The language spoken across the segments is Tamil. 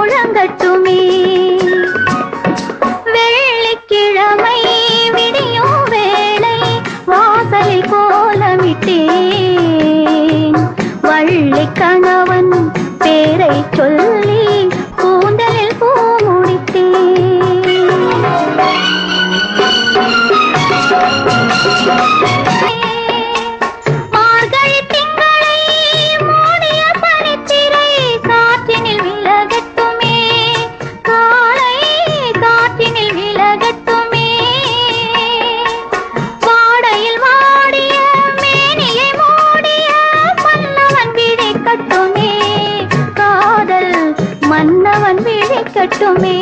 முழங்கட்டுமே. வெள்ளிக்கிழமை விடியும் வேளை வாசலில் கோலமிட்டேன். வள்ளி கணவன் பேரை சொல்லி கூந்தலில் பூ முடித்தேன். மார்கழி திங்களை மூடிய பனித்திரை காற்றினில் விலகட்டுமே. காலை காற்றினில் விலகட்டுமே. வாடையில் வாடிய மேனியை மூடிய மன்னவன் விழிக்கட்டுமே. காதல் மன்னவன் விழிக்கட்டுமே.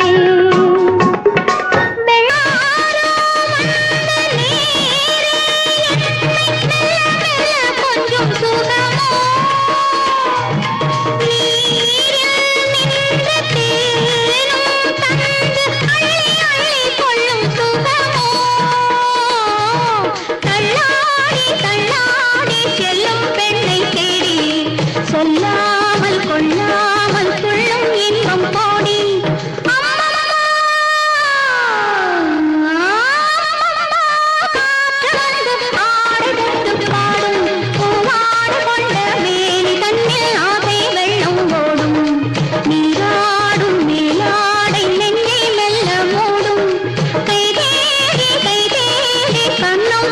சொல்லாமல் கொள்ளாமல் துள்ளும் இன்பம் கோடி.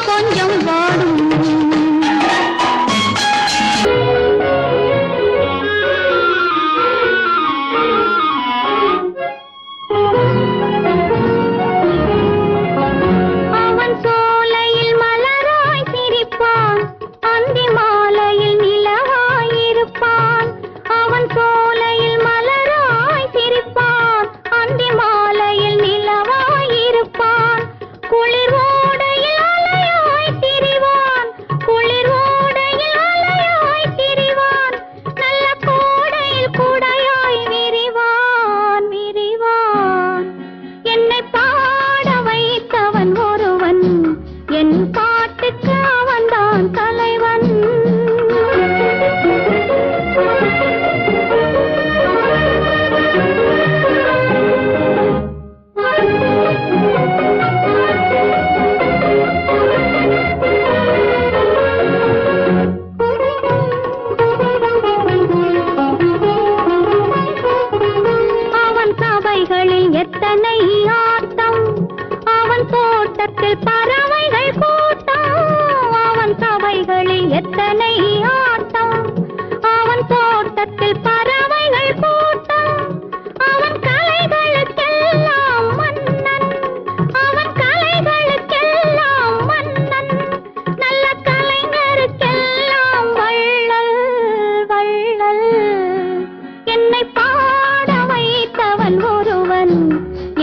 கொஞ்சம் வாடும். அவன் சோலையில் மலராய் சிரிப்பான். அந்தி மாலையில் நிலவாய் இருப்பான். அவன் சோலையில் மலராய் சிரிப்பான். அந்தி மாலையில் நிலவாய் இருப்பான். குளிர் ஓடையில் அலையாய் திரிவான். குளிர் ஓடையில் அலையாய் திரிவான். நல்ல கோடையில் குடையாய் விரிவான் விரிவான். என்னை பாட வைத்தவன் ஒருவன். என் பாட்டுக்கு அவன்தான் தலைவன். அவன் சபைகளில் எத்தனை ஆட்டம். அவன் தோட்டத்தில் பறவைகள் கூட்டம். அவன் சபைகளில் எத்தனை ஆட்டம். அவன் தோட்டத்தில் பறவைகள் கூட்டம். அவன் கலைகளுக்கெல்லாம் மன்னன். அவன் கலைகளுக்கெல்லாம் மன்னன். நல்ல கலைஞருக்கெல்லாம் வள்ளல் வள்ளல். என்னை பாட வைத்தவன் ஒருவன்.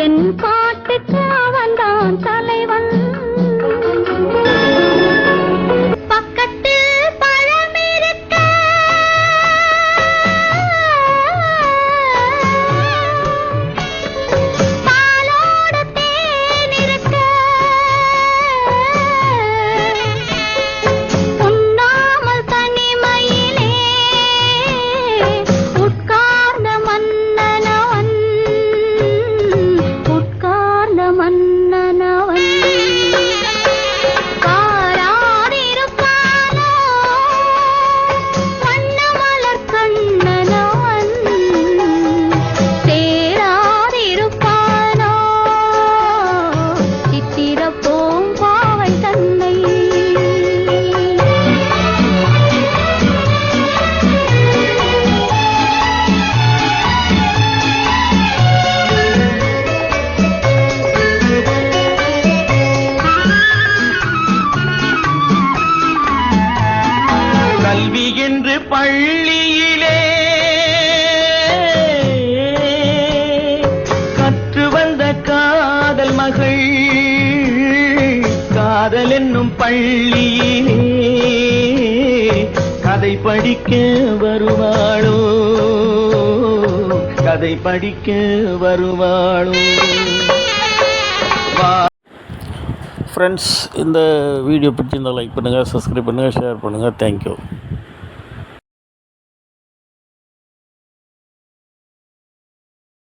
என் பாட்டுக்கு அவன்தான் தலைவன். பக்கத்தில் பழம் இருக்க பாலோடு தேன் இருக்க உண்ணாமல் தனிமையிலே உட்கார்ந்த மன்னனவன். உட்கார்ந்த மன்னனவன் பாராதிருப்பானோ வண்ணமலர் கண்ணனவன். சேராதிருப்பானோ சித்திர பூம்பாவை தன்னை. கல்வி என்று பள்ளியிலே கற்று வந்த காதல் மகள். காதல் என்னும் பள்ளியிலே கதை படிக்க வருவாளோ. கதை படிக்க வருவாளோ. ஃப்ரெண்ட்ஸ், இந்த வீடியோ பிடிச்சிருந்தால் லைக் பண்ணுங்கள், சப்ஸ்கிரைப் பண்ணுங்கள், ஷேர் பண்ணுங்கள். தேங்க்யூ.